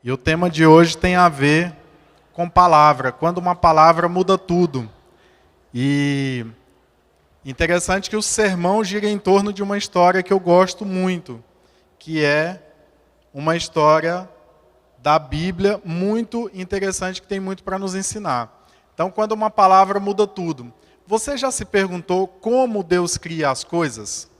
E o tema de hoje tem a ver com palavra, quando uma palavra muda tudo. E interessante que o sermão gira em torno de uma história que eu gosto muito, que é uma história da Bíblia muito interessante, que tem muito para nos ensinar. Então, quando uma palavra muda tudo. Você já se perguntou como Deus cria as coisas?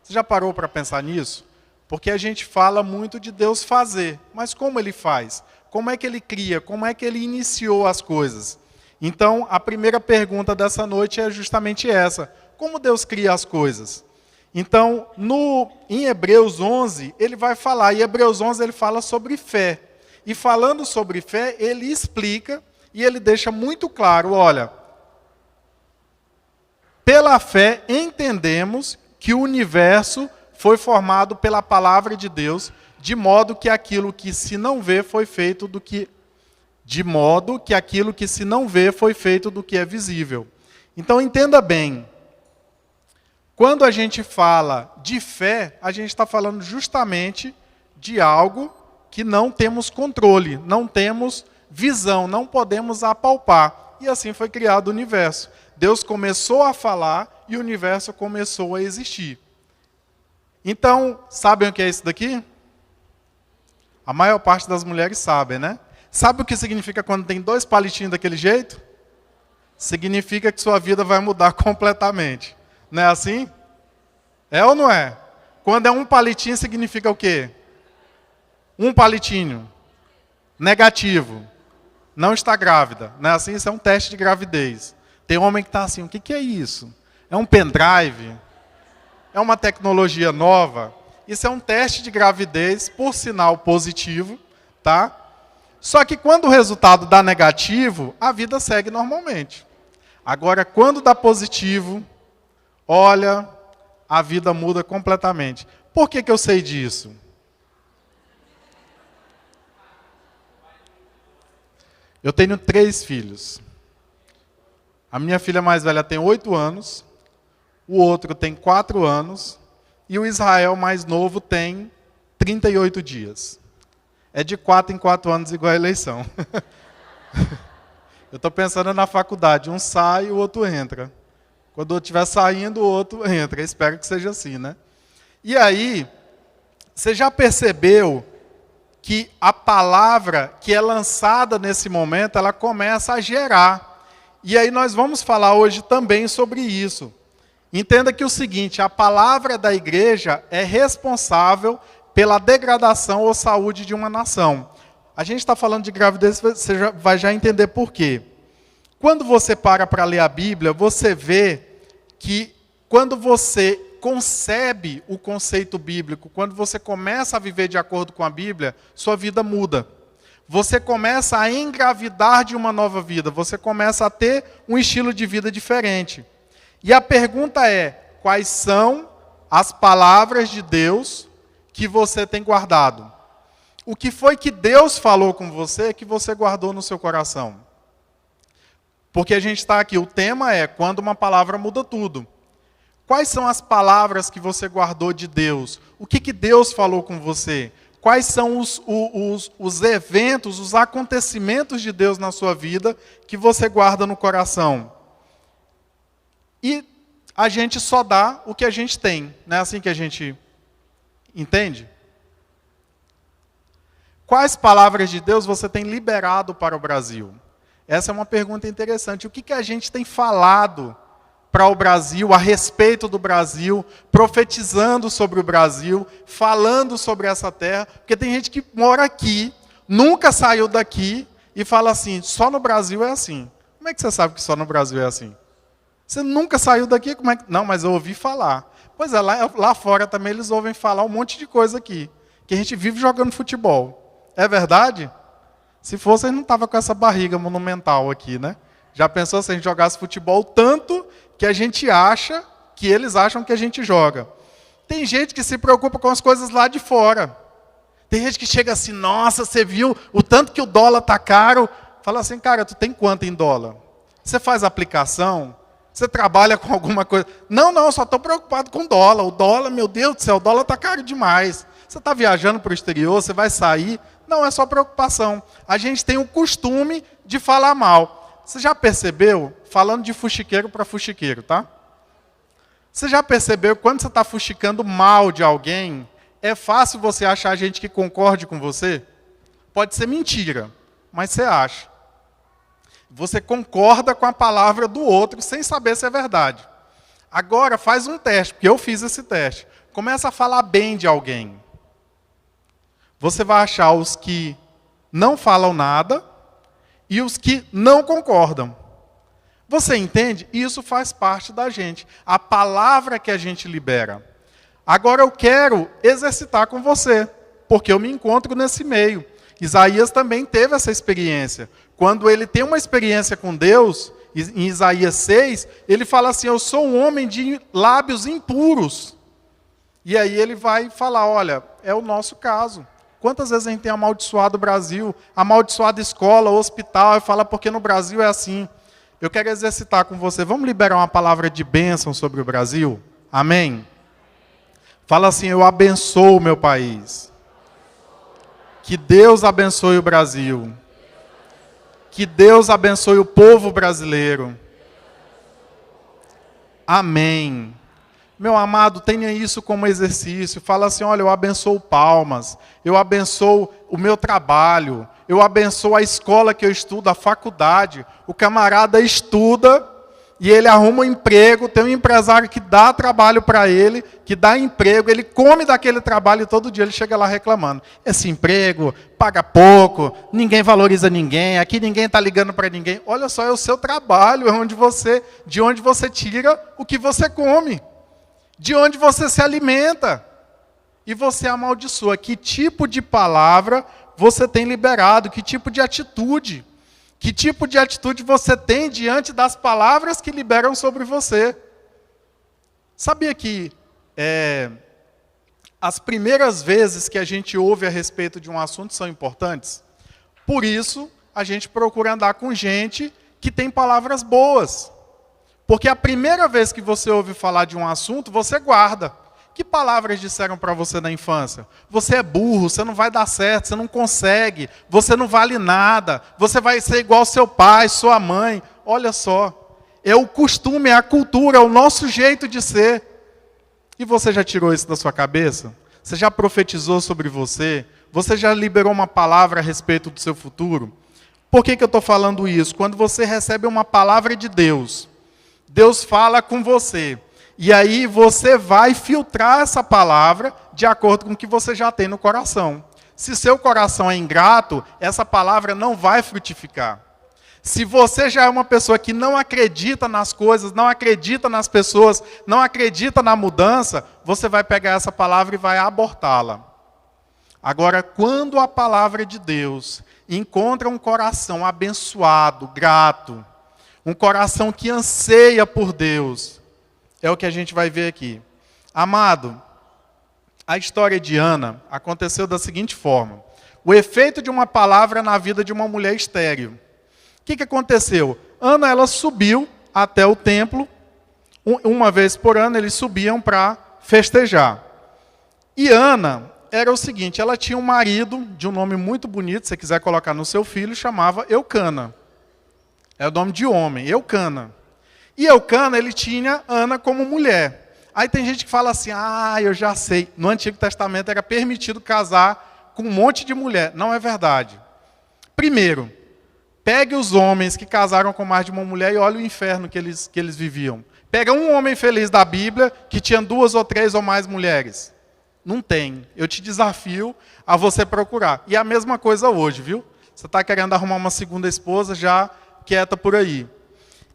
Você já parou para pensar nisso? Porque a gente fala muito de Deus fazer, mas como Ele faz? Como é que Ele cria? Como é que Ele iniciou as coisas? Então, a primeira pergunta dessa noite é justamente essa. Como Deus cria as coisas? Então, em Hebreus 11, ele vai falar, em Hebreus 11 ele fala sobre fé. E falando sobre fé, ele explica e ele deixa muito claro, olha, pela fé entendemos que o universo foi formado pela palavra de Deus, de modo que aquilo que se não vê foi feito do que é visível. Então entenda bem, quando a gente fala de fé, a gente está falando justamente de algo que não temos controle, não temos visão, não podemos apalpar. E assim foi criado o universo. Deus começou a falar e o universo começou a existir. Então, sabem o que é isso daqui? A maior parte das mulheres sabem, né? Sabe o que significa quando tem dois palitinhos daquele jeito? Significa que sua vida vai mudar completamente. Não é assim? É ou não é? Quando é um palitinho, significa o quê? Um palitinho. Negativo. Não está grávida. Não é assim? Isso é um teste de gravidez. Tem homem que está assim, o que é isso? É um pendrive? É uma tecnologia nova? Isso é um teste de gravidez, por sinal positivo, tá? Só que quando o resultado dá negativo, a vida segue normalmente. Agora, quando dá positivo, olha, a vida muda completamente. Por que eu sei disso? Eu tenho 3 filhos. A minha filha mais velha tem 8 anos, o outro tem 4 anos, e o Israel mais novo tem 38 dias. É de 4 em 4 anos igual a eleição. Eu estou pensando na faculdade, um sai e o outro entra. Quando eu estiver saindo, o outro entra. Eu espero que seja assim, né? E aí, você já percebeu que a palavra que é lançada nesse momento, ela começa a gerar. E aí nós vamos falar hoje também sobre isso. Entenda que o seguinte, a palavra da igreja é responsável pela degradação ou saúde de uma nação. A gente está falando de gravidez, você vai já entender por quê. Quando você para ler a Bíblia, você vê que quando você concebe o conceito bíblico, quando você começa a viver de acordo com a Bíblia, sua vida muda. Você começa a engravidar de uma nova vida, você começa a ter um estilo de vida diferente. E a pergunta é, quais são as palavras de Deus que você tem guardado? O que foi que Deus falou com você que você guardou no seu coração? Porque a gente está aqui, o tema é quando uma palavra muda tudo. Quais são as palavras que você guardou de Deus? O que Deus falou com você? Quais são os eventos, os acontecimentos de Deus na sua vida que você guarda no coração? E a gente só dá o que a gente tem. Não é assim que a gente entende? Quais palavras de Deus você tem liberado para o Brasil? Essa é uma pergunta interessante. O que a gente tem falado para o Brasil, a respeito do Brasil, profetizando sobre o Brasil, falando sobre essa terra? Porque tem gente que mora aqui, nunca saiu daqui e fala assim, só no Brasil é assim. Como é que você sabe que só no Brasil é assim? Você nunca saiu daqui? Como é que... Não, mas eu ouvi falar. Pois é, lá fora também eles ouvem falar um monte de coisa aqui, que a gente vive jogando futebol. É verdade? Se fosse, a gente não estava com essa barriga monumental aqui, né? Já pensou se a gente jogasse futebol tanto que a gente acha, que eles acham que a gente joga? Tem gente que se preocupa com as coisas lá de fora. Tem gente que chega assim, nossa, você viu o tanto que o dólar está caro? Fala assim, cara, tu tem quanto em dólar? Você faz aplicação? Você trabalha com alguma coisa? Não, só estou preocupado com dólar. O dólar, meu Deus do céu, o dólar está caro demais. Você está viajando para o exterior, você vai sair, Não, é só preocupação. A gente tem o costume de falar mal. Você já percebeu? Falando de fuxiqueiro para fuxiqueiro, tá? Você já percebeu que quando você está fuxicando mal de alguém, é fácil você achar gente que concorde com você? Pode ser mentira, mas você acha. Você concorda com a palavra do outro sem saber se é verdade. Agora faz um teste, porque eu fiz esse teste. Começa a falar bem de alguém. Você vai achar os que não falam nada e os que não concordam. Você entende? Isso faz parte da gente. A palavra que a gente libera. Agora eu quero exercitar com você, porque eu me encontro nesse meio. Isaías também teve essa experiência. Quando ele tem uma experiência com Deus, em Isaías 6, ele fala assim, eu sou um homem de lábios impuros. E aí ele vai falar, olha, é o nosso caso. Quantas vezes a gente tem amaldiçoado o Brasil, amaldiçoado escola, hospital, e fala porque no Brasil é assim. Eu quero exercitar com você. Vamos liberar uma palavra de bênção sobre o Brasil? Amém? Fala assim, eu abençoo o meu país. Que Deus abençoe o Brasil. Que Deus abençoe o povo brasileiro. Amém. Meu amado, tenha isso como exercício. Fala assim, olha, eu abençoo Palmas, eu abençoo o meu trabalho, eu abençoo a escola que eu estudo, a faculdade. O camarada estuda e ele arruma um emprego, tem um empresário que dá trabalho para ele, que dá emprego, ele come daquele trabalho e todo dia ele chega lá reclamando. Esse emprego paga pouco, ninguém valoriza ninguém, aqui ninguém está ligando para ninguém. Olha só, é o seu trabalho, de onde você tira o que você come. De onde você se alimenta. E você amaldiçoa. Que tipo de palavra você tem liberado? Que tipo de atitude? Que tipo de atitude você tem diante das palavras que liberam sobre você? Sabia que as primeiras vezes que a gente ouve a respeito de um assunto são importantes? Por isso, a gente procura andar com gente que tem palavras boas. Porque a primeira vez que você ouve falar de um assunto, você guarda. Que palavras disseram para você na infância? Você é burro, você não vai dar certo, você não consegue, você não vale nada, você vai ser igual ao seu pai, sua mãe. Olha só, é o costume, é a cultura, é o nosso jeito de ser. E você já tirou isso da sua cabeça? Você já profetizou sobre você? Você já liberou uma palavra a respeito do seu futuro? Por que eu estou falando isso? Quando você recebe uma palavra de Deus, Deus fala com você. E aí você vai filtrar essa palavra de acordo com o que você já tem no coração. Se seu coração é ingrato, essa palavra não vai frutificar. Se você já é uma pessoa que não acredita nas coisas, não acredita nas pessoas, não acredita na mudança, você vai pegar essa palavra e vai abortá-la. Agora, quando a palavra de Deus encontra um coração abençoado, grato, um coração que anseia por Deus, é o que a gente vai ver aqui. Amado, a história de Ana aconteceu da seguinte forma. O efeito de uma palavra na vida de uma mulher estéril. O que aconteceu? Ana, ela subiu até o templo. Uma vez por ano, eles subiam para festejar. E Ana era o seguinte, ela tinha um marido de um nome muito bonito, se você quiser colocar no seu filho, chamava Eucana. É o nome de homem, Eucana. E Eucana, ele tinha Ana como mulher. Aí tem gente que fala assim, eu já sei. No Antigo Testamento era permitido casar com um monte de mulher. Não é verdade. Primeiro, pegue os homens que casaram com mais de uma mulher e olhe o inferno que eles viviam. Pega um homem feliz da Bíblia que tinha 2 ou 3 ou mais mulheres. Não tem. Eu te desafio a você procurar. E a mesma coisa hoje, viu? Você está querendo arrumar uma segunda esposa, já quieta por aí.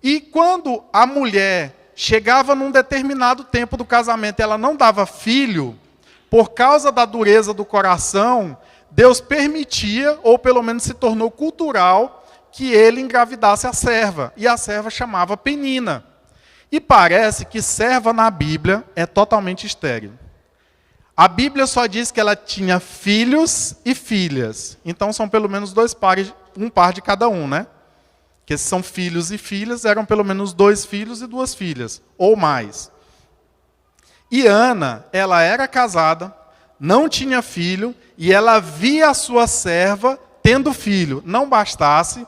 E quando a mulher chegava num determinado tempo do casamento, ela não dava filho, por causa da dureza do coração, Deus permitia, ou pelo menos se tornou cultural, que ele engravidasse a serva. E a serva chamava Penina. E parece que serva na Bíblia é totalmente estéril. A Bíblia só diz que ela tinha filhos e filhas. Então são pelo menos 2 pares, um par de cada um, né? Que são filhos e filhas, eram pelo menos 2 filhos e 2 filhas, ou mais. E Ana, ela era casada, não tinha filho, e ela via a sua serva tendo filho. Não bastasse,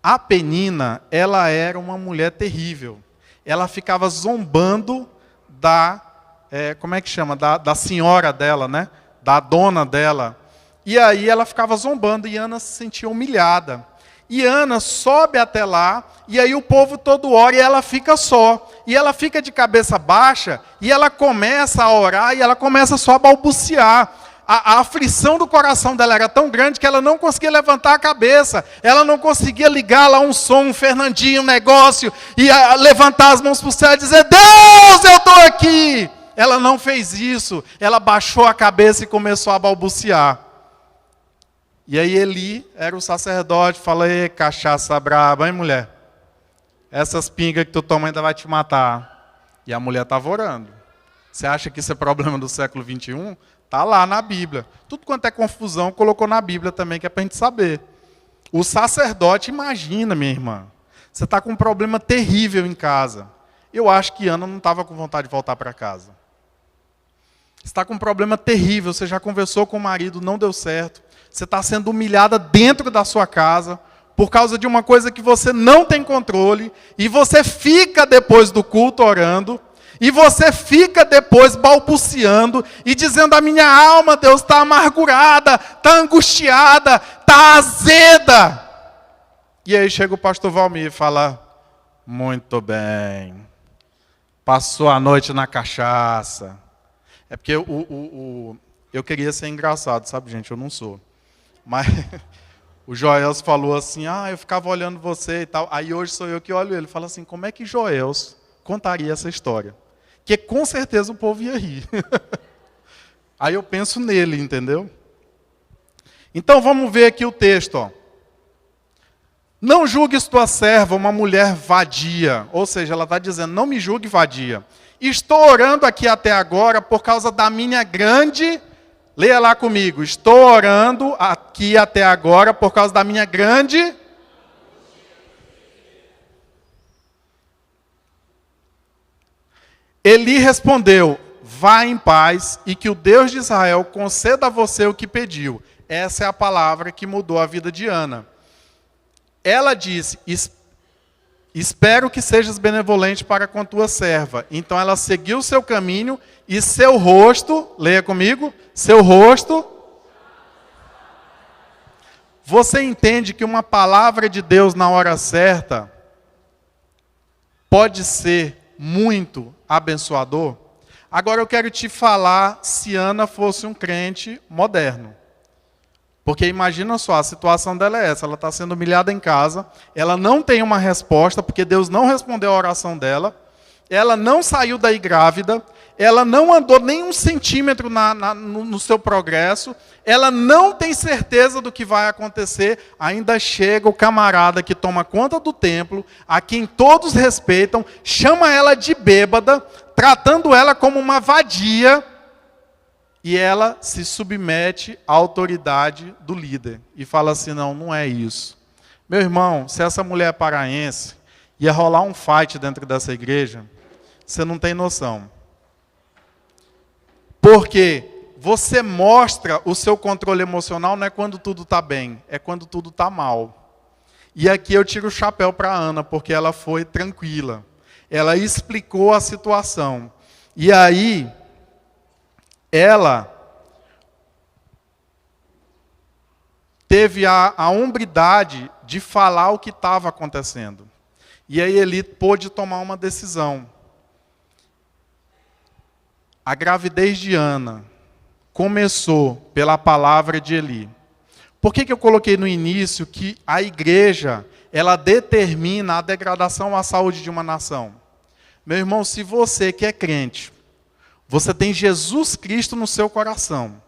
a Penina, ela era uma mulher terrível. Ela ficava zombando da, como é que chama? Da senhora dela, né? Da dona dela. E aí ela ficava zombando e Ana se sentia humilhada. E Ana sobe até lá, e aí o povo todo ora e ela fica só. E ela fica de cabeça baixa, e ela começa a orar, e ela começa só a balbuciar. A aflição do coração dela era tão grande que ela não conseguia levantar a cabeça. Ela não conseguia ligar lá um som, um Fernandinho, um negócio, e levantar as mãos para o céu e dizer, Deus, eu estou aqui. Ela não fez isso. Ela baixou a cabeça e começou a balbuciar. E aí Eli era o sacerdote, fala, ei, cachaça braba, hein, mulher? Essas pingas que tu toma ainda vai te matar. E a mulher estava orando. Você acha que isso é problema do século XXI? Está lá na Bíblia. Tudo quanto é confusão, colocou na Bíblia também, que é para a gente saber. O sacerdote, imagina, minha irmã, você está com um problema terrível em casa. Eu acho que Ana não estava com vontade de voltar para casa. Você está com um problema terrível, você já conversou com o marido, não deu certo. Você está sendo humilhada dentro da sua casa por causa de uma coisa que você não tem controle, e você fica depois do culto orando, e você fica depois balbuciando e dizendo, a minha alma, Deus, está amargurada, está angustiada, está azeda. E aí chega o pastor Valmir e fala, muito bem, passou a noite na cachaça. É porque eu queria ser engraçado, sabe, gente? Eu não sou. Mas o Joels falou assim, eu ficava olhando você e tal. Aí hoje sou eu que olho ele. Fala assim, como é que Joels contaria essa história? Que com certeza o povo ia rir. Aí eu penso nele, entendeu? Então vamos ver aqui o texto. Ó. Não julgues tua serva uma mulher vadia. Ou seja, ela está dizendo, não me julgue vadia. Estou orando aqui até agora por causa da minha grande... Leia lá comigo. Estou orando aqui até agora por causa da minha grande... Eli respondeu, vá em paz e que o Deus de Israel conceda a você o que pediu. Essa é a palavra que mudou a vida de Ana. Ela disse, espero que sejas benevolente para com tua serva. Então ela seguiu o seu caminho e seu rosto, leia comigo, seu rosto. Você entende que uma palavra de Deus na hora certa pode ser muito abençoador? Agora eu quero te falar se Ana fosse um crente moderno. Porque imagina só, a situação dela é essa, ela está sendo humilhada em casa, ela não tem uma resposta, porque Deus não respondeu a oração dela, ela não saiu daí grávida, ela não andou nem um centímetro no seu progresso, ela não tem certeza do que vai acontecer, ainda chega o camarada que toma conta do templo, a quem todos respeitam, chama ela de bêbada, tratando ela como uma vadia, e ela se submete à autoridade do líder. E fala assim, não é isso. Meu irmão, se essa mulher é paraense, ia rolar um fight dentro dessa igreja, você não tem noção. Porque você mostra o seu controle emocional não é quando tudo está bem, é quando tudo está mal. E aqui eu tiro o chapéu para a Ana, porque ela foi tranquila. Ela explicou a situação. E aí, ela teve a hombridade de falar o que estava acontecendo. E aí Eli pôde tomar uma decisão. A gravidez de Ana começou pela palavra de Eli. Por que eu coloquei no início que a igreja, ela determina a degradação à saúde de uma nação? Meu irmão, se você que é crente, você tem Jesus Cristo no seu coração,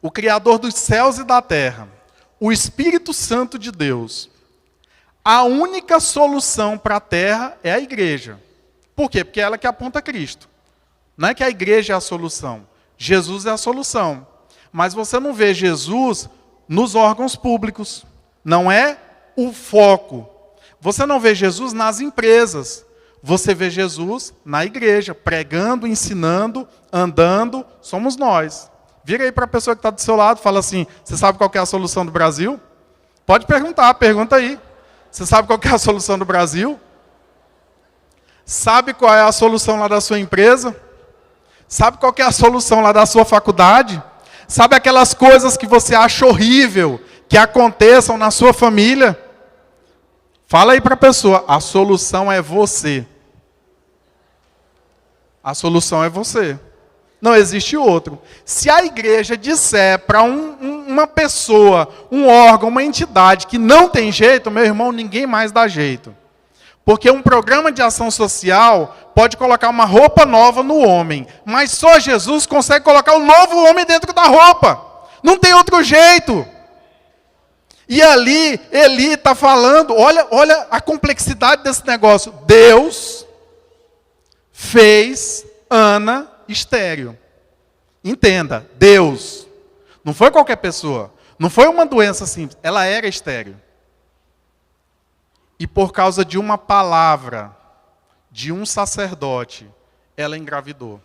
o Criador dos céus e da terra, o Espírito Santo de Deus, a única solução para a terra é a igreja. Por quê? Porque é ela que aponta Cristo. Não é que a igreja é a solução. Jesus é a solução. Mas você não vê Jesus nos órgãos públicos. Não é o foco. Você não vê Jesus nas empresas. Você vê Jesus na igreja, pregando, ensinando, andando. Somos nós. Vira aí para a pessoa que está do seu lado, fala assim, você sabe qual que é a solução do Brasil? Pode perguntar, pergunta aí. Você sabe qual que é a solução do Brasil? Sabe qual é a solução lá da sua empresa? Sabe qual que é a solução lá da sua faculdade? Sabe aquelas coisas que você acha horrível que aconteçam na sua família? Fala aí para a pessoa, a solução é você. A solução é você. Não existe outro. Se a igreja disser para uma pessoa, um órgão, uma entidade que não tem jeito, meu irmão, ninguém mais dá jeito. Porque um programa de ação social pode colocar uma roupa nova no homem, mas só Jesus consegue colocar um novo homem dentro da roupa. Não tem outro jeito. E ali, Eli está falando, olha a complexidade desse negócio. Deus fez Ana estéril. Entenda, Deus. Não foi qualquer pessoa. Não foi uma doença simples. Ela era estéril. E por causa de uma palavra de um sacerdote, ela engravidou.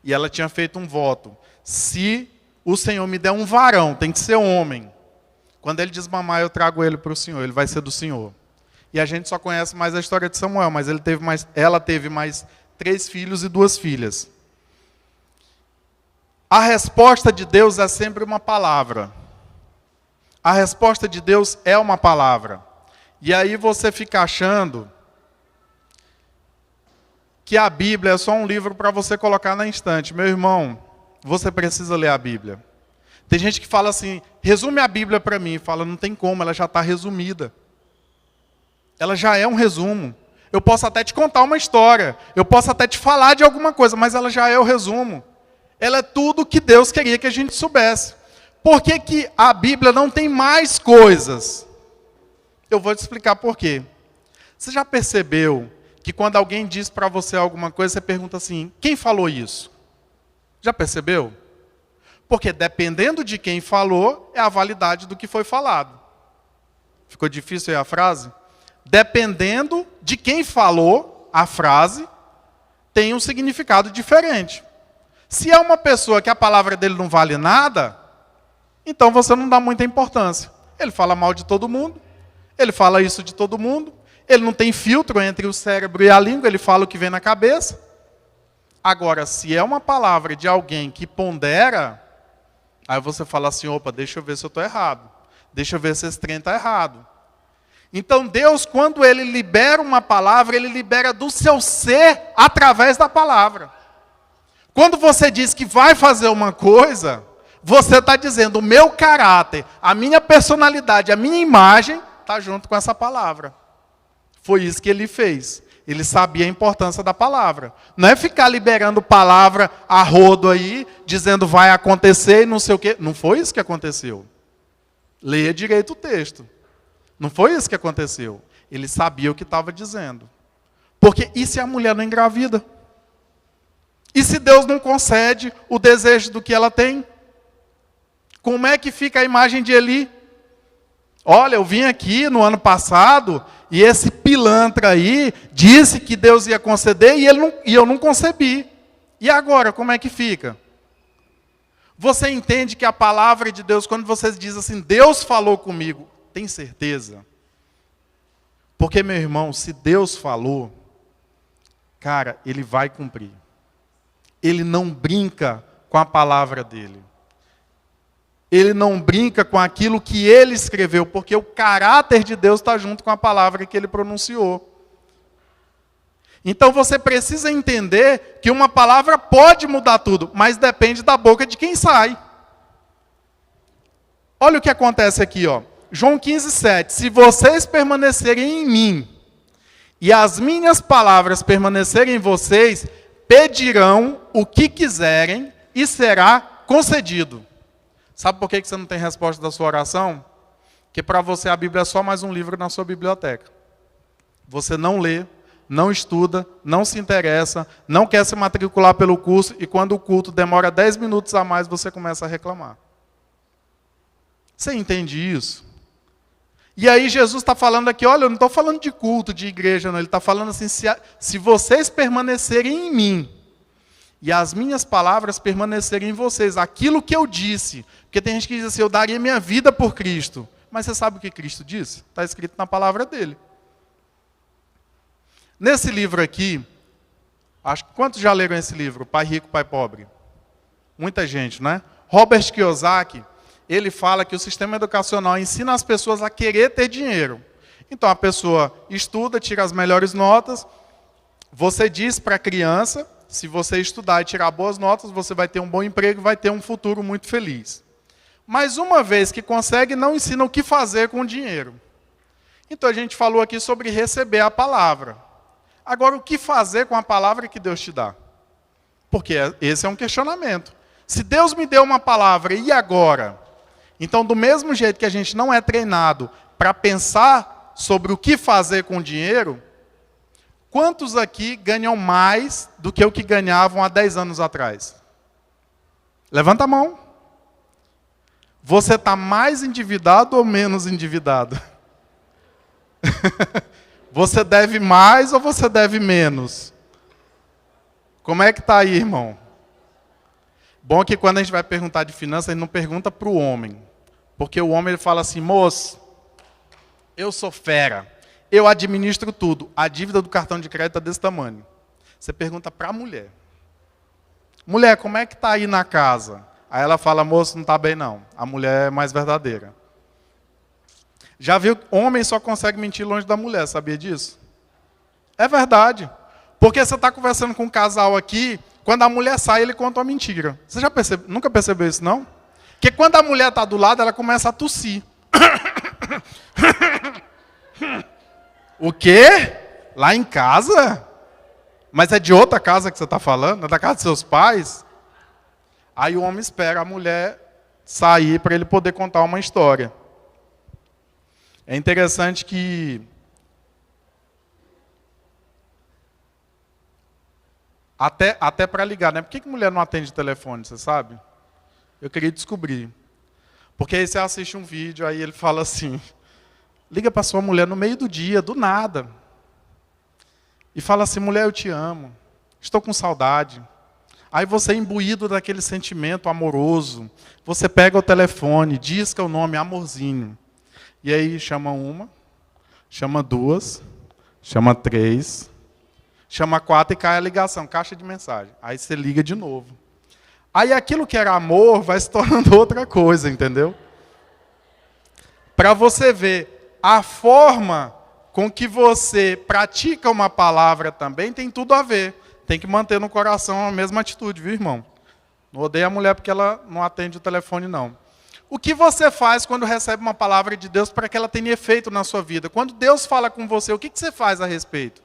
E ela tinha feito um voto. Se o Senhor me der um varão, tem que ser homem. Quando ele desmamar, eu trago ele para o Senhor. Ele vai ser do Senhor. E a gente só conhece mais a história de Samuel, mas ela teve mais 3 filhos e 2 filhas. A resposta de Deus é sempre uma palavra. A resposta de Deus é uma palavra. E aí você fica achando que a Bíblia é só um livro para você colocar na estante. Meu irmão, você precisa ler a Bíblia. Tem gente que fala assim, resume a Bíblia para mim. Fala, não tem como, ela já está resumida. Ela já é um resumo. Eu posso até te contar uma história. Eu posso até te falar de alguma coisa, mas ela já é o resumo. Ela é tudo o que Deus queria que a gente soubesse. Por que que a Bíblia não tem mais coisas? Eu vou te explicar por quê. Você já percebeu que quando alguém diz para você alguma coisa, você pergunta assim, quem falou isso? Já percebeu? Porque dependendo de quem falou, é a validade do que foi falado. Ficou difícil aí a frase? Dependendo de quem falou, a frase tem um significado diferente. Se é uma pessoa que a palavra dele não vale nada, então você não dá muita importância. Ele fala mal de todo mundo, ele fala isso de todo mundo, ele não tem filtro entre o cérebro e a língua, ele fala o que vem na cabeça. Agora, se é uma palavra de alguém que pondera, aí você fala assim, opa, deixa eu ver se eu estou errado. Deixa eu ver se esse trem está errado. Então Deus, quando Ele libera uma palavra, Ele libera do seu ser através da palavra. Quando você diz que vai fazer uma coisa, você está dizendo, o meu caráter, a minha personalidade, a minha imagem, está junto com essa palavra. Foi isso que Ele fez. Ele sabia a importância da palavra. Não é ficar liberando palavra a rodo aí, dizendo vai acontecer e não sei o quê. Não foi isso que aconteceu. Leia direito o texto. Não foi isso que aconteceu. Ele sabia o que estava dizendo. Porque e se a mulher não engravida? E se Deus não concede o desejo do que ela tem? Como é que fica a imagem de Eli? Olha, eu vim aqui no ano passado e esse pilantra aí disse que Deus ia conceder e eu não concebi. E agora, como é que fica? Você entende que a palavra de Deus, quando você diz assim, Deus falou comigo, tem certeza? Porque, meu irmão, se Deus falou, cara, Ele vai cumprir. Ele não brinca com a palavra dele. Ele não brinca com aquilo que ele escreveu, porque o caráter de Deus está junto com a palavra que ele pronunciou. Então você precisa entender que uma palavra pode mudar tudo, mas depende da boca de quem sai. Olha o que acontece aqui, ó. João 15:7. Se vocês permanecerem em mim, e as minhas palavras permanecerem em vocês, pedirão o que quiserem e será concedido. Sabe por que você não tem resposta da sua oração? Porque para você a Bíblia é só mais um livro na sua biblioteca. Você não lê, não estuda, não se interessa, não quer se matricular pelo curso, e quando o culto demora 10 minutos a mais, você começa a reclamar. Você entende isso? E aí Jesus está falando aqui, olha, eu não estou falando de culto, de igreja, não. Ele está falando assim, se vocês permanecerem em mim, e as minhas palavras permanecerem em vocês. Aquilo que eu disse. Porque tem gente que diz assim, eu daria minha vida por Cristo. Mas você sabe o que Cristo disse? Está escrito na palavra dele. Nesse livro aqui, acho que quantos já leram esse livro? Pai Rico, Pai Pobre? Muita gente, né? Robert Kiyosaki, ele fala que o sistema educacional ensina as pessoas a querer ter dinheiro. Então a pessoa estuda, tira as melhores notas, você diz para a criança, se você estudar e tirar boas notas, você vai ter um bom emprego e vai ter um futuro muito feliz. Mas uma vez que consegue, não ensina o que fazer com o dinheiro. Então a gente falou aqui sobre receber a palavra. Agora, o que fazer com a palavra que Deus te dá? Porque esse é um questionamento. Se Deus me deu uma palavra, e agora? Então, do mesmo jeito que a gente não é treinado para pensar sobre o que fazer com o dinheiro, quantos aqui ganham mais do que o que ganhavam há 10 anos atrás? Levanta a mão. Você está mais endividado ou menos endividado? Você deve mais ou você deve menos? Como é que está aí, irmão? Bom que quando a gente vai perguntar de finanças, a gente não pergunta para o homem. Porque o homem ele fala assim, moço, eu sou fera, eu administro tudo. A dívida do cartão de crédito é desse tamanho. Você pergunta para a mulher. Mulher, como é que está aí na casa? Aí ela fala, moço, não está bem não. A mulher é mais verdadeira. Já viu que homem só consegue mentir longe da mulher, sabia disso? É verdade. Porque você está conversando com um casal aqui, quando a mulher sai, ele conta uma mentira. Você já nunca percebeu isso, não? Porque quando a mulher está do lado, ela começa a tossir. O quê? Lá em casa? Mas é de outra casa que você está falando? É da casa dos seus pais? Aí o homem espera a mulher sair para ele poder contar uma história. É interessante que até para ligar, né? Por que mulher não atende telefone, você sabe? Eu queria descobrir. Porque aí você assiste um vídeo, aí ele fala assim, liga para sua mulher no meio do dia, do nada. E fala assim, mulher, eu te amo, estou com saudade. Aí você é imbuído daquele sentimento amoroso, você pega o telefone, disca o nome, amorzinho. E aí chama uma, chama duas, chama três, chama 4 e cai a ligação, caixa de mensagem. Aí você liga de novo. Aí aquilo que era amor vai se tornando outra coisa, entendeu? Para você ver, a forma com que você pratica uma palavra também tem tudo a ver. Tem que manter no coração a mesma atitude, viu, irmão? Não odeia a mulher porque ela não atende o telefone, não. O que você faz quando recebe uma palavra de Deus para que ela tenha efeito na sua vida? Quando Deus fala com você, o que você faz a respeito?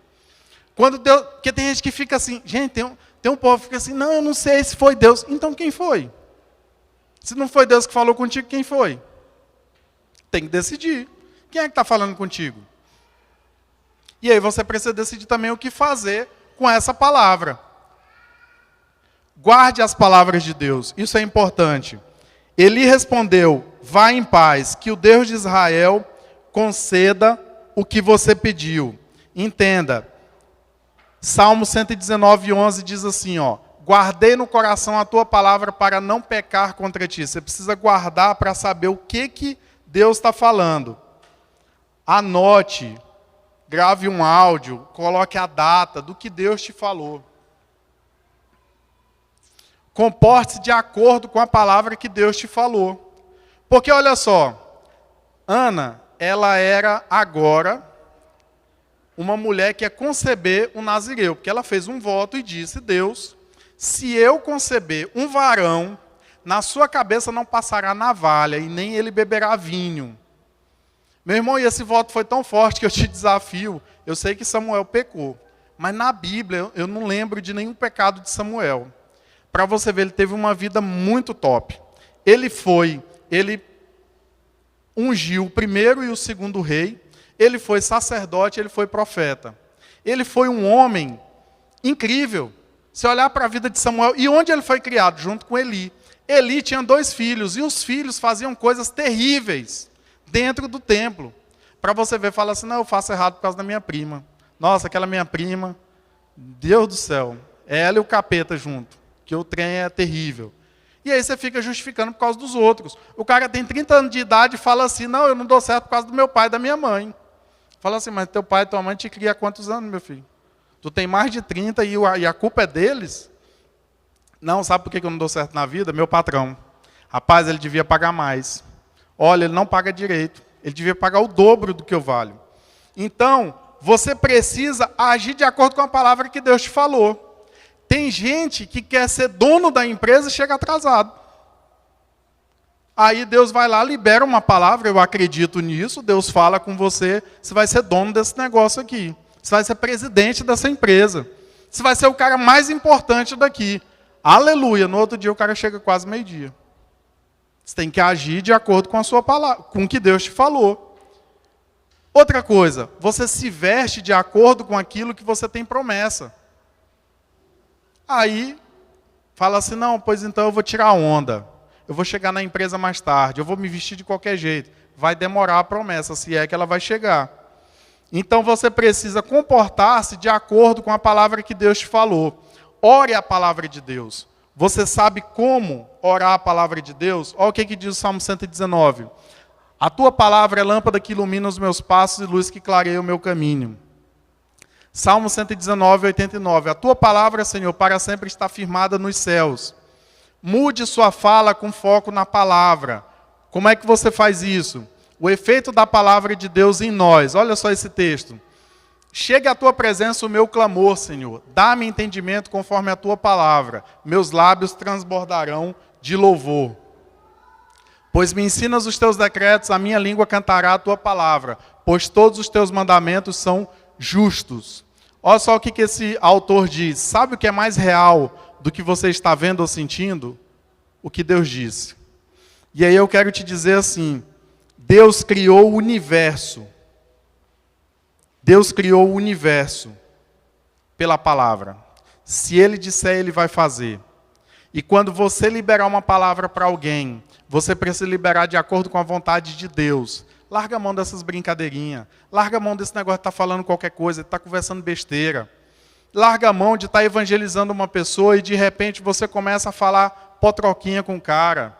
Quando Deus, porque tem gente que fica assim, gente, tem um povo que fica assim, não, eu não sei se foi Deus. Então quem foi? Se não foi Deus que falou contigo, quem foi? Tem que decidir. Quem é que está falando contigo? E aí você precisa decidir também o que fazer com essa palavra. Guarde as palavras de Deus, isso é importante. Ele respondeu, vá em paz, que o Deus de Israel conceda o que você pediu. Entenda, Salmo 119:11 diz assim, ó, guardei no coração a tua palavra para não pecar contra ti. Você precisa guardar para saber o que Deus está falando. Anote, grave um áudio, coloque a data do que Deus te falou. Comporte-se de acordo com a palavra que Deus te falou. Porque olha só, Ana, ela era agora uma mulher que ia conceber um nazireu, porque ela fez um voto e disse, Deus, se eu conceber um varão, na sua cabeça não passará navalha e nem ele beberá vinho. Meu irmão, e esse voto foi tão forte que eu te desafio, eu sei que Samuel pecou, mas na Bíblia eu não lembro de nenhum pecado de Samuel. Para você ver, ele teve uma vida muito top. Ele ungiu o primeiro e o segundo rei, ele foi sacerdote, ele foi profeta. Ele foi um homem incrível. Se olhar para a vida de Samuel, e onde ele foi criado? Junto com Eli. Eli tinha 2 filhos, e os filhos faziam coisas terríveis dentro do templo. Para você ver, fala assim, não, eu faço errado por causa da minha prima. Nossa, aquela minha prima, Deus do céu, é ela e o capeta junto. porque o trem é terrível. E aí você fica justificando por causa dos outros. O cara tem 30 anos de idade e fala assim, não, eu não dou certo por causa do meu pai e da minha mãe. Fala assim, mas teu pai e tua mãe te criam há quantos anos, meu filho? Tu tem mais de 30 e a culpa é deles? Não, sabe por que eu não dou certo na vida? Meu patrão. Rapaz, ele devia pagar mais. Olha, ele não paga direito. Ele devia pagar o dobro do que eu valho. Então, você precisa agir de acordo com a palavra que Deus te falou. Tem gente que quer ser dono da empresa e chega atrasado. Aí Deus vai lá, libera uma palavra, eu acredito nisso, Deus fala com você, você vai ser dono desse negócio aqui. Você vai ser presidente dessa empresa. Você vai ser o cara mais importante daqui. Aleluia, no outro dia o cara chega quase meio-dia. Você tem que agir de acordo com a sua palavra, com o que Deus te falou. Outra coisa, você se veste de acordo com aquilo que você tem promessa. Aí, fala assim, não, pois então eu vou tirar a onda. Eu vou chegar na empresa mais tarde, eu vou me vestir de qualquer jeito. Vai demorar a promessa, se é que ela vai chegar. Então você precisa comportar-se de acordo com a palavra que Deus te falou. Ore a palavra de Deus. Você sabe como orar a palavra de Deus? Olha o que diz o Salmo 119. A tua palavra é lâmpada que ilumina os meus passos e luz que clareia o meu caminho. Salmo 119, 89. A tua palavra, Senhor, para sempre está firmada nos céus. Mude sua fala com foco na palavra. Como é que você faz isso? O efeito da palavra de Deus em nós. Olha só esse texto. Chegue à tua presença o meu clamor, Senhor. Dá-me entendimento conforme a tua palavra. Meus lábios transbordarão de louvor. Pois me ensinas os teus decretos, a minha língua cantará a tua palavra. Pois todos os teus mandamentos são justos. Olha só o que esse autor diz. Sabe o que é mais real do que você está vendo ou sentindo? O que Deus disse. E aí eu quero te dizer assim, Deus criou o universo. Deus criou o universo pela palavra. Se Ele disser, Ele vai fazer. E quando você liberar uma palavra para alguém, você precisa liberar de acordo com a vontade de Deus. Larga a mão dessas brincadeirinhas. Larga a mão desse negócio de estar falando qualquer coisa, de estar conversando besteira. Larga a mão de estar evangelizando uma pessoa e de repente você começa a falar potroquinha com o cara.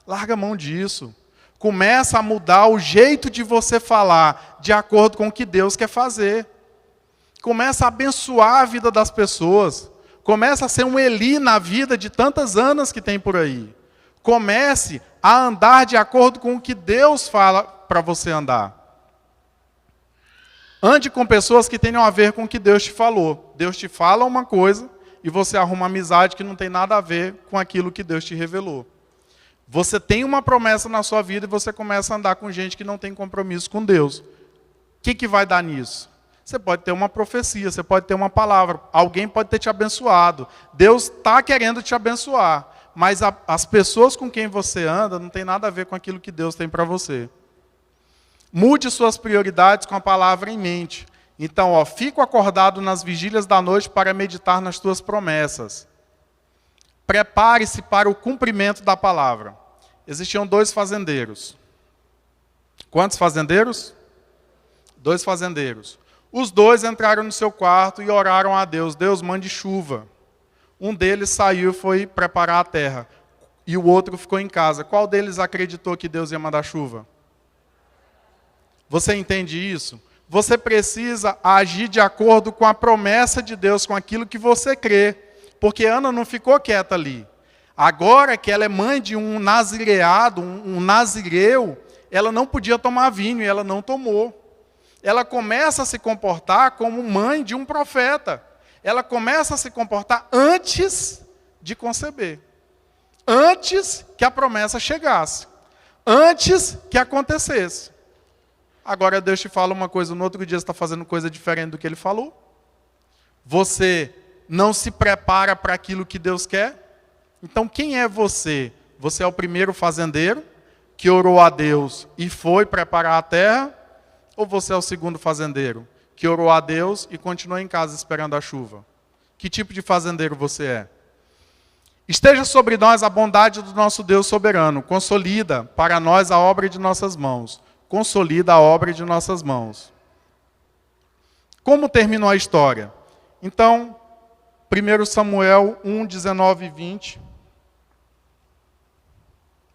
Larga a mão disso. Começa a mudar o jeito de você falar de acordo com o que Deus quer fazer. Começa a abençoar a vida das pessoas. Começa a ser um Eli na vida de tantas Anas que tem por aí. Comece a andar de acordo com o que Deus fala para você andar. Ande com pessoas que tenham a ver com o que Deus te falou. Deus te fala uma coisa e você arruma amizade que não tem nada a ver com aquilo que Deus te revelou. Você tem uma promessa na sua vida e você começa a andar com gente que não tem compromisso com Deus. O que vai dar nisso? Você pode ter uma profecia, você pode ter uma palavra, alguém pode ter te abençoado. Deus está querendo te abençoar, mas as pessoas com quem você anda não tem nada a ver com aquilo que Deus tem para você. Mude suas prioridades com a palavra em mente. Então, fico acordado nas vigílias da noite para meditar nas tuas promessas. Prepare-se para o cumprimento da palavra. Existiam 2 fazendeiros. Quantos fazendeiros? 2 fazendeiros. Os 2 entraram no seu quarto e oraram a Deus. Deus, mande chuva. Um deles saiu e foi preparar a terra. E o outro ficou em casa. Qual deles acreditou que Deus ia mandar chuva? Você entende isso? Você precisa agir de acordo com a promessa de Deus, com aquilo que você crê. Porque Ana não ficou quieta ali. Agora que ela é mãe de um nazireado, um nazireu, ela não podia tomar vinho e ela não tomou. Ela começa a se comportar como mãe de um profeta. Ela começa a se comportar antes de conceber. Antes que a promessa chegasse. Antes que acontecesse. Agora Deus te fala uma coisa, no outro dia você está fazendo coisa diferente do que Ele falou. Você não se prepara para aquilo que Deus quer. Então quem é você? Você é o primeiro fazendeiro que orou a Deus e foi preparar a terra? Ou você é o segundo fazendeiro que orou a Deus e continuou em casa esperando a chuva? Que tipo de fazendeiro você é? Esteja sobre nós a bondade do nosso Deus soberano. Consolida para nós a obra de nossas mãos. Consolida a obra de nossas mãos. Como terminou a história? Então, 1 Samuel 1, 19 e 20.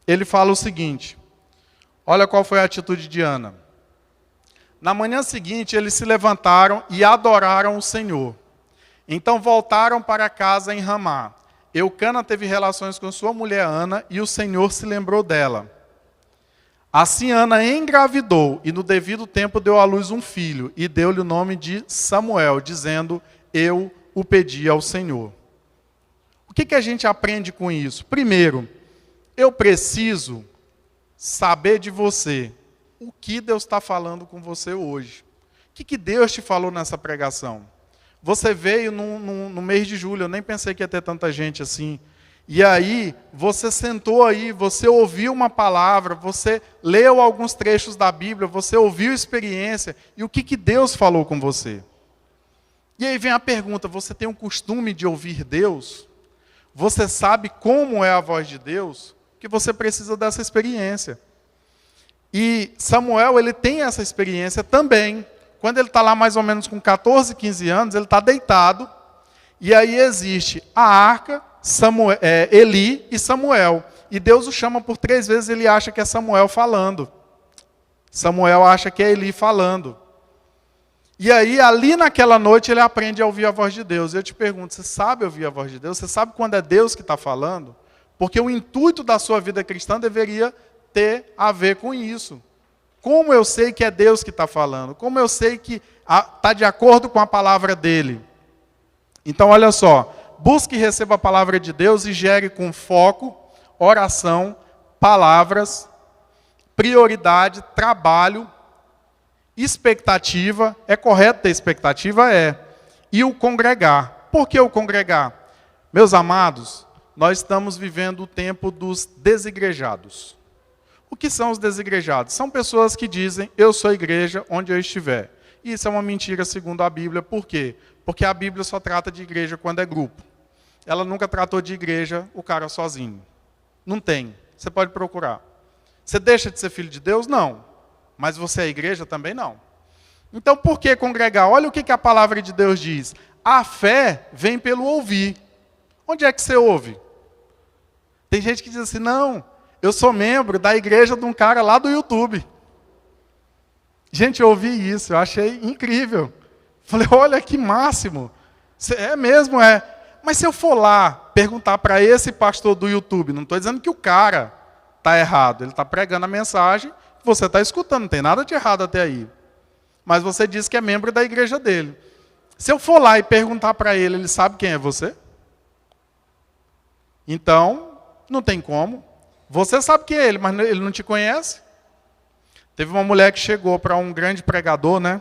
Ele fala o seguinte, olha qual foi a atitude de Ana. Na manhã seguinte, eles se levantaram e adoraram o Senhor. Então voltaram para casa em Ramá. Eucana teve relações com sua mulher Ana e o Senhor se lembrou dela. Assim Ana engravidou e no devido tempo deu à luz um filho e deu-lhe o nome de Samuel, dizendo, eu o pedi ao Senhor. O que a gente aprende com isso? Primeiro, eu preciso saber de você o que Deus está falando com você hoje. O que Deus te falou nessa pregação? Você veio no mês de julho, eu nem pensei que ia ter tanta gente assim. E aí, você sentou aí, você ouviu uma palavra, você leu alguns trechos da Bíblia, você ouviu experiência, e o que Deus falou com você? E aí vem a pergunta, você tem um costume de ouvir Deus? Você sabe como é a voz de Deus? Que você precisa dessa experiência. E Samuel, ele tem essa experiência também. Quando ele está lá mais ou menos com 14, 15 anos, ele está deitado, e aí existe a arca, Eli e Samuel. E Deus o chama por 3 vezes, ele acha que é Samuel falando. Samuel acha que é Eli falando. E aí, ali naquela noite, ele aprende a ouvir a voz de Deus. Eu te pergunto, você sabe ouvir a voz de Deus? Você sabe quando é Deus que está falando? Porque o intuito da sua vida cristã deveria ter a ver com isso. Como eu sei que é Deus que está falando? Como eu sei que está de acordo com a palavra dele? Então, olha só. Busque e receba a palavra de Deus e gere com foco, oração, palavras, prioridade, trabalho, expectativa. É correto ter expectativa? É. E o congregar. Por que o congregar? Meus amados, nós estamos vivendo o tempo dos desigrejados. O que são os desigrejados? São pessoas que dizem, eu sou igreja onde eu estiver. E isso é uma mentira segundo a Bíblia. Por quê? Porque a Bíblia só trata de igreja quando é grupo. Ela nunca tratou de igreja o cara sozinho. Não tem. Você pode procurar. Você deixa de ser filho de Deus? Não. Mas você é igreja? Também não. Então por que congregar? Olha o que a palavra de Deus diz. A fé vem pelo ouvir. Onde é que você ouve? Tem gente que diz assim, não, eu sou membro da igreja de um cara lá do YouTube. Gente, eu ouvi isso, eu achei incrível. Falei, olha que máximo. É mesmo, é. Mas se eu for lá perguntar para esse pastor do YouTube, não estou dizendo que o cara está errado, ele está pregando a mensagem, você está escutando, não tem nada de errado até aí. Mas você diz que é membro da igreja dele. Se eu for lá e perguntar para ele, ele sabe quem é você? Então, não tem como. Você sabe quem é ele, mas ele não te conhece. Teve uma mulher que chegou para um grande pregador, né?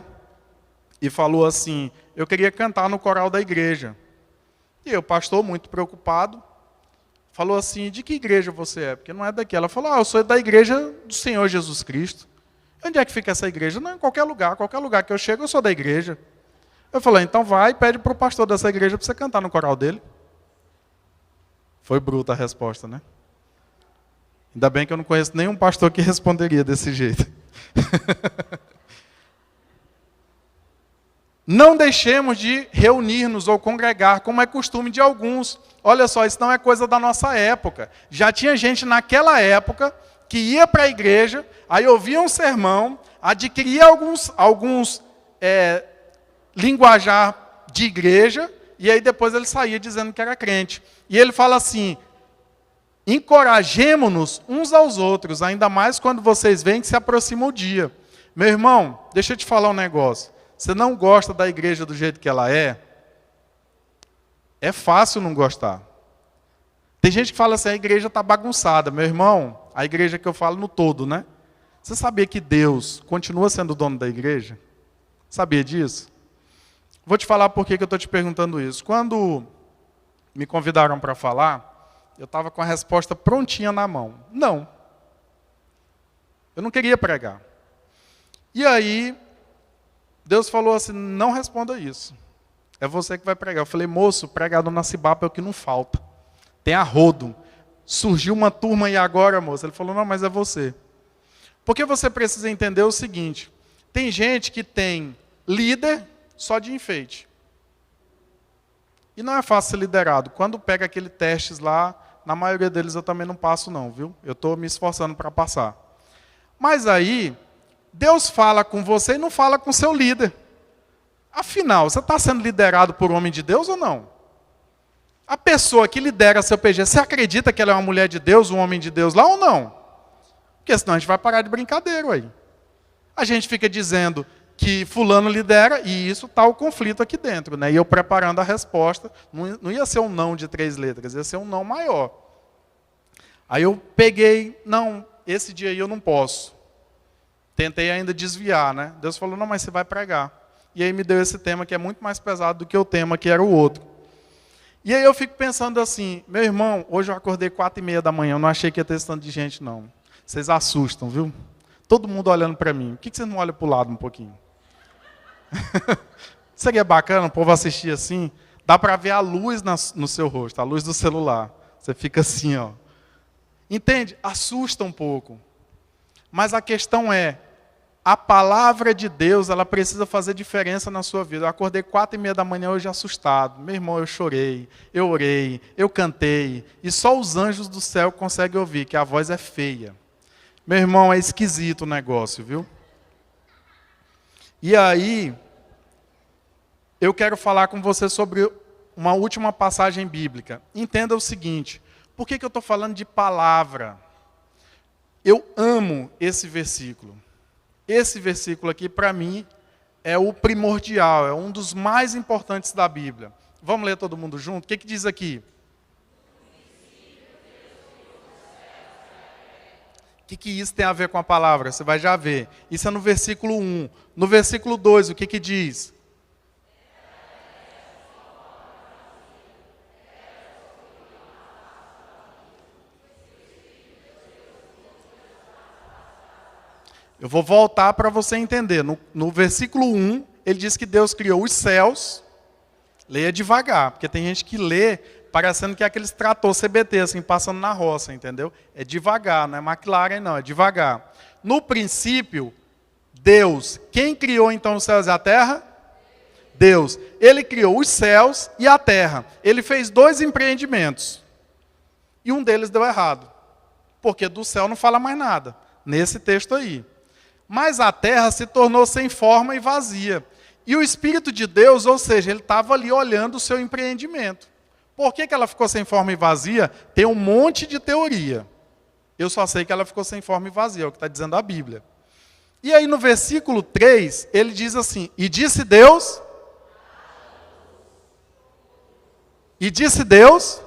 E falou assim, eu queria cantar no coral da igreja. E o pastor, muito preocupado, falou assim, de que igreja você é? Porque não é daqui. Ela falou, eu sou da igreja do Senhor Jesus Cristo. Onde é que fica essa igreja? Não, em qualquer lugar que eu chego, eu sou da igreja. Eu falei, então vai e pede para o pastor dessa igreja para você cantar no coral dele. Foi bruta a resposta, né? Ainda bem que eu não conheço nenhum pastor que responderia desse jeito. Não deixemos de reunir-nos ou congregar, como é costume de alguns. Olha só, isso não é coisa da nossa época. Já tinha gente naquela época que ia para a igreja, aí ouvia um sermão, adquiria alguns linguajar de igreja, e aí depois ele saía dizendo que era crente. E ele fala assim, encorajemo-nos uns aos outros, ainda mais quando vocês veem que se aproxima o dia. Meu irmão, deixa eu te falar um negócio. Você não gosta da igreja do jeito que ela é? É fácil não gostar. Tem gente que fala assim, a igreja está bagunçada. Meu irmão, a igreja que eu falo no todo, né? Você sabia que Deus continua sendo o dono da igreja? Sabia disso? Vou te falar por que eu estou te perguntando isso. Quando me convidaram para falar, eu estava com a resposta prontinha na mão. Não. Eu não queria pregar. E aí, Deus falou assim, não responda isso. É você que vai pregar. Eu falei, moço, pregador na Cibapa é o que não falta. Tem a rodo. Surgiu uma turma e agora, moço? Ele falou, não, mas é você. Porque você precisa entender o seguinte, tem gente que tem líder só de enfeite. E não é fácil ser liderado. Quando pega aqueles testes lá, na maioria deles eu também não passo não, viu? Eu estou me esforçando para passar. Mas aí, Deus fala com você e não fala com seu líder. Afinal, você está sendo liderado por um homem de Deus ou não? A pessoa que lidera seu PG, você acredita que ela é uma mulher de Deus, um homem de Deus lá ou não? Porque senão a gente vai parar de brincadeira aí. A gente fica dizendo que fulano lidera e isso está o conflito aqui dentro, né? E eu preparando a resposta, não ia ser um não de 3 letras, ia ser um não maior. Aí eu peguei, não, esse dia aí eu não posso. Tentei ainda desviar, né? Deus falou, não, mas você vai pregar. E aí me deu esse tema que é muito mais pesado do que o tema que era o outro. E aí eu fico pensando assim, meu irmão, hoje eu acordei 4h30 da manhã, eu não achei que ia ter esse tanto de gente, não. Vocês assustam, viu? Todo mundo olhando para mim. Por que vocês não olham para o lado um pouquinho? Seria bacana o povo assistir assim. Dá para ver a luz no seu rosto, a luz do celular. Você fica assim, ó. Entende? Assusta um pouco. Mas a questão é, a palavra de Deus, ela precisa fazer diferença na sua vida. Eu acordei 4h30 da manhã hoje assustado. Meu irmão, eu chorei, eu orei, eu cantei. E só os anjos do céu conseguem ouvir, que a voz é feia. Meu irmão, é esquisito o negócio, viu? E aí, eu quero falar com você sobre uma última passagem bíblica. Entenda o seguinte, por que eu estou falando de palavra? Eu amo esse versículo. Esse versículo aqui, para mim, é o primordial, é um dos mais importantes da Bíblia. Vamos ler todo mundo junto? O que diz aqui? O que isso tem a ver com a palavra? Você vai já ver. Isso é no versículo 1. No versículo 2, o que diz? Eu vou voltar para você entender. No versículo 1, ele diz que Deus criou os céus. Leia devagar, porque tem gente que lê parecendo que é aqueles trator CBT, assim, passando na roça, entendeu? É devagar, não é McLaren, não, é devagar. No princípio, Deus. Quem criou então os céus e a terra? Deus. Ele criou os céus e a terra. Ele fez 2 empreendimentos. E um deles deu errado. Porque do céu não fala mais nada, nesse texto aí. Mas a terra se tornou sem forma e vazia. E o Espírito de Deus, ou seja, ele estava ali olhando o seu empreendimento. Por que ela ficou sem forma e vazia? Tem um monte de teoria. Eu só sei que ela ficou sem forma e vazia, é o que está dizendo a Bíblia. E aí no versículo 3, ele diz assim, e disse Deus... E disse Deus...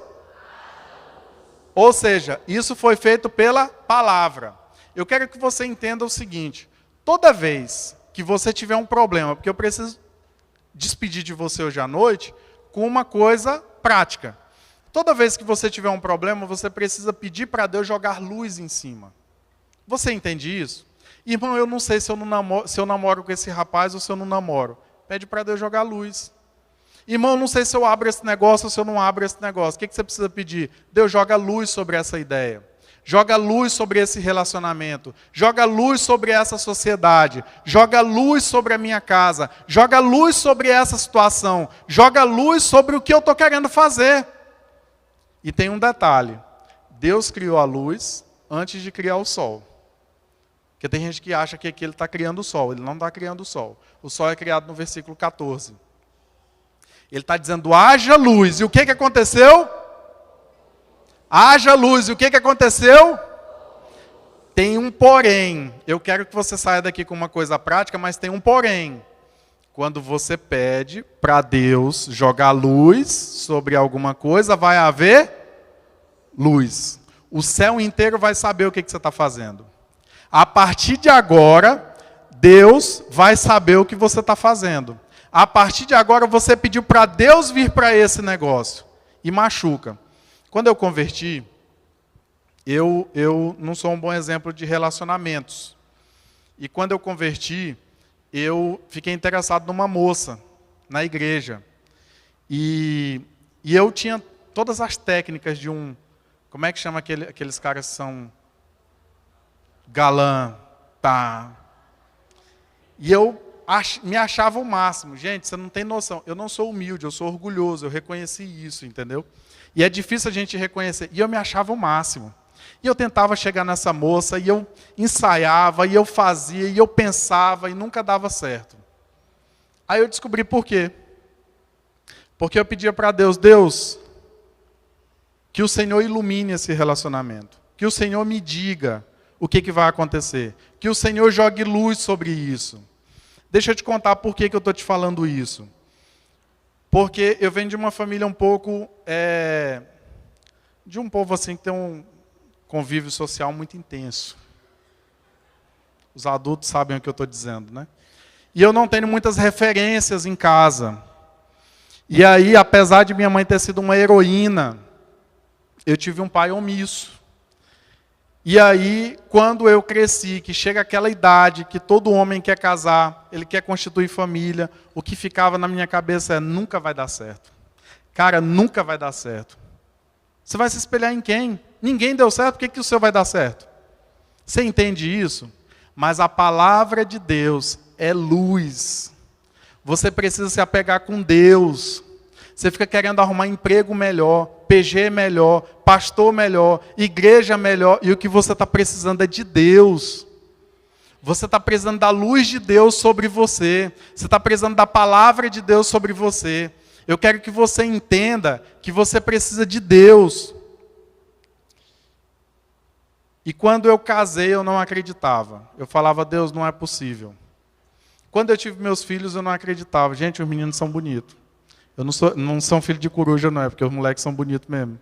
Ou seja, isso foi feito pela palavra. Eu quero que você entenda o seguinte, toda vez que você tiver um problema, porque eu preciso despedir de você hoje à noite com uma coisa prática. Toda vez que você tiver um problema, você precisa pedir para Deus jogar luz em cima. Você entende isso? Irmão, eu não sei se eu namoro com esse rapaz ou se eu não namoro. Pede para Deus jogar luz. Irmão, eu não sei se eu abro esse negócio ou se eu não abro esse negócio. O que você precisa pedir? Deus joga luz sobre essa ideia. Joga luz sobre esse relacionamento. Joga luz sobre essa sociedade. Joga luz sobre a minha casa. Joga luz sobre essa situação. Joga luz sobre o que eu estou querendo fazer. E tem um detalhe. Deus criou a luz antes de criar o sol. Porque tem gente que acha que aqui ele está criando o sol. Ele não está criando o sol. O sol é criado no versículo 14. Ele está dizendo, haja luz. E o que aconteceu? Haja luz. E o que aconteceu? Tem um porém. Eu quero que você saia daqui com uma coisa prática, mas tem um porém. Quando você pede para Deus jogar luz sobre alguma coisa, vai haver luz. O céu inteiro vai saber o que você está fazendo. A partir de agora, Deus vai saber o que você está fazendo. A partir de agora, você pediu para Deus vir para esse negócio. E machuca. Quando eu converti, eu não sou um bom exemplo de relacionamentos. E quando eu converti, eu fiquei interessado numa moça, na igreja. E eu tinha todas as técnicas de um... Como é que chama aqueles caras que são... Galã, tá. E eu me achava o máximo. Gente, você não tem noção. Eu não sou humilde, eu sou orgulhoso. Eu reconheci isso, entendeu? E é difícil a gente reconhecer. E eu me achava o máximo. E eu tentava chegar nessa moça, e eu ensaiava, e eu fazia, e eu pensava, e nunca dava certo. Aí eu descobri por quê. Porque eu pedia para Deus, Deus, que o Senhor ilumine esse relacionamento. Que o Senhor me diga o que vai acontecer. Que o Senhor jogue luz sobre isso. Deixa eu te contar por que eu estou te falando isso. Porque eu venho de uma família um pouco... de um povo assim que tem um convívio social muito intenso. Os adultos sabem o que eu estou dizendo, né? E eu não tenho muitas referências em casa. E aí, apesar de minha mãe ter sido uma heroína, eu tive um pai omisso. E aí, quando eu cresci, que chega aquela idade que todo homem quer casar, ele quer constituir família, o que ficava na minha cabeça é, nunca vai dar certo. Cara, nunca vai dar certo. Você vai se espelhar em quem? Ninguém deu certo, por que o seu vai dar certo? Você entende isso? Mas a palavra de Deus é luz. Você precisa se apegar com Deus. Você fica querendo arrumar emprego melhor, PG melhor, pastor melhor, igreja melhor, e o que você está precisando é de Deus. Você está precisando da luz de Deus sobre você. Você está precisando da palavra de Deus sobre você. Eu quero que você entenda que você precisa de Deus. E quando eu casei, eu não acreditava. Eu falava, Deus, não é possível. Quando eu tive meus filhos, eu não acreditava. Gente, os meninos são bonitos. Eu não sou filho de coruja, não é, porque os moleques são bonitos mesmo.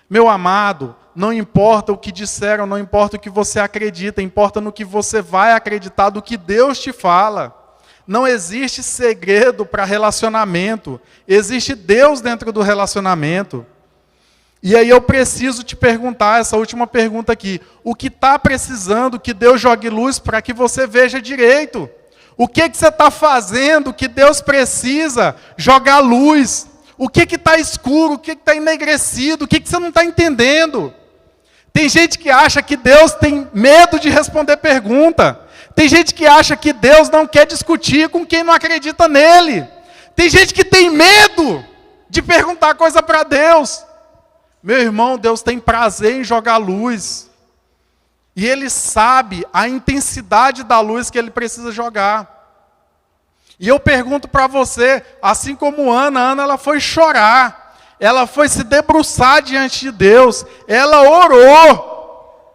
Meu amado, não importa o que disseram, não importa o que você acredita, importa no que você vai acreditar, do que Deus te fala. Não existe segredo para relacionamento. Existe Deus dentro do relacionamento. E aí eu preciso te perguntar, essa última pergunta aqui. O que está precisando que Deus jogue luz para que você veja direito? O que você está fazendo que Deus precisa jogar luz? O que está escuro? O que está enegrecido? O que você não está entendendo? Tem gente que acha que Deus tem medo de responder pergunta. Tem gente que acha que Deus não quer discutir com quem não acredita nele. Tem gente que tem medo de perguntar coisa para Deus. Meu irmão, Deus tem prazer em jogar luz. E Ele sabe a intensidade da luz que Ele precisa jogar. E eu pergunto para você, assim como Ana ela foi chorar. Ela foi se debruçar diante de Deus. Ela orou.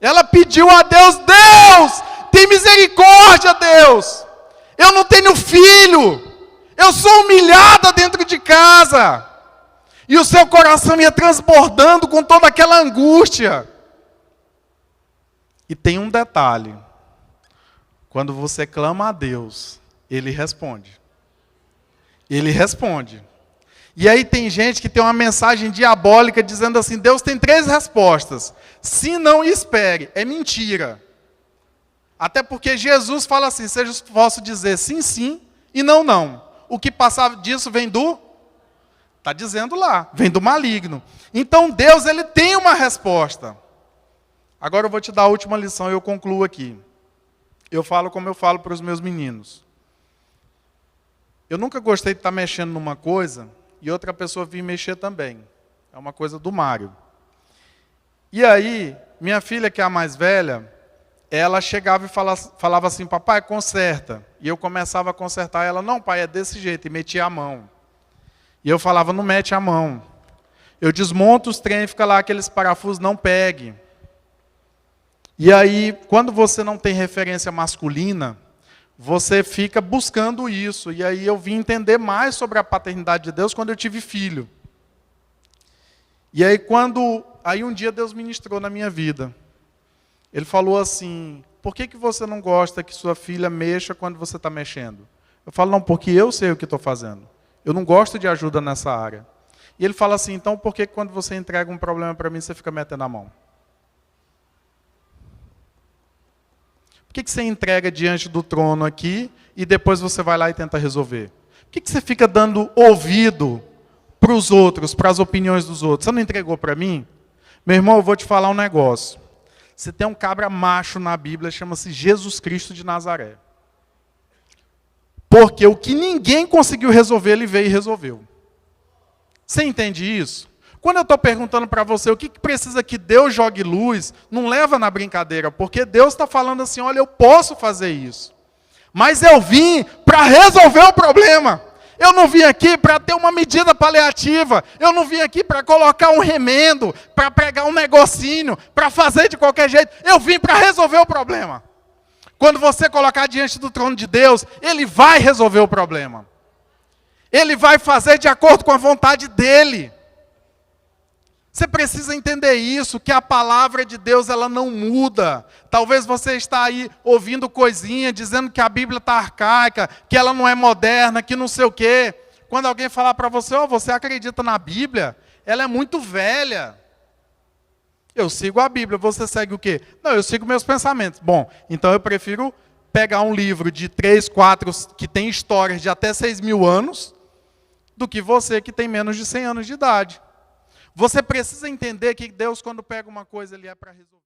Ela pediu a Deus, Deus, tem misericórdia, Deus. Eu não tenho filho. Eu sou humilhada dentro de casa. E o seu coração ia transbordando com toda aquela angústia. E tem um detalhe. Quando você clama a Deus, Ele responde. Ele responde. E aí tem gente que tem uma mensagem diabólica dizendo assim, Deus tem 3 respostas. Sim, não e espere. É mentira. Até porque Jesus fala assim, seja posso dizer sim, sim e não, não. O que passar disso vem do... Está dizendo lá, vem do maligno. Então Deus, Ele tem uma resposta. Agora eu vou te dar a última lição e eu concluo aqui. Eu falo como eu falo para os meus meninos. Eu nunca gostei de estar mexendo numa coisa e outra pessoa vir mexer também. É uma coisa do Mário. E aí, minha filha, que é a mais velha, ela chegava e falava assim, papai, conserta. E eu começava a consertar, ela, não, pai, é desse jeito, e metia a mão. E eu falava, não mete a mão. Eu desmonto os trem, fica lá aqueles parafusos, não pegue. E aí, quando você não tem referência masculina, você fica buscando isso. E aí eu vim entender mais sobre a paternidade de Deus quando eu tive filho. E aí aí um dia Deus ministrou na minha vida. Ele falou assim, por que você não gosta que sua filha mexa quando você está mexendo? Eu falo, não, porque eu sei o que estou fazendo. Eu não gosto de ajuda nessa área. E ele fala assim, então por que quando você entrega um problema para mim, você fica metendo a mão? Por que você entrega diante do trono aqui e depois você vai lá e tenta resolver? Por que você fica dando ouvido para os outros, para as opiniões dos outros? Você não entregou para mim? Meu irmão, eu vou te falar um negócio. Você tem um cabra macho na Bíblia, chama-se Jesus Cristo de Nazaré. Porque o que ninguém conseguiu resolver, ele veio e resolveu. Você entende isso? Quando eu estou perguntando para você o que precisa que Deus jogue luz, não leva na brincadeira, porque Deus está falando assim, olha, eu posso fazer isso. Mas eu vim para resolver o problema. Eu não vim aqui para ter uma medida paliativa. Eu não vim aqui para colocar um remendo, para pregar um negocinho, para fazer de qualquer jeito. Eu vim para resolver o problema. Quando você colocar diante do trono de Deus, Ele vai resolver o problema. Ele vai fazer de acordo com a vontade dEle. Você precisa entender isso, que a palavra de Deus ela não muda. Talvez você está aí ouvindo coisinha, dizendo que a Bíblia está arcaica, que ela não é moderna, que não sei o quê. Quando alguém falar para você, você acredita na Bíblia? Ela é muito velha. Eu sigo a Bíblia, você segue o quê? Não, eu sigo meus pensamentos. Bom, então eu prefiro pegar um livro de 3, 4, que tem histórias de até 6.000 anos, do que você que tem menos de 100 anos de idade. Você precisa entender que Deus, quando pega uma coisa, Ele é para resolver.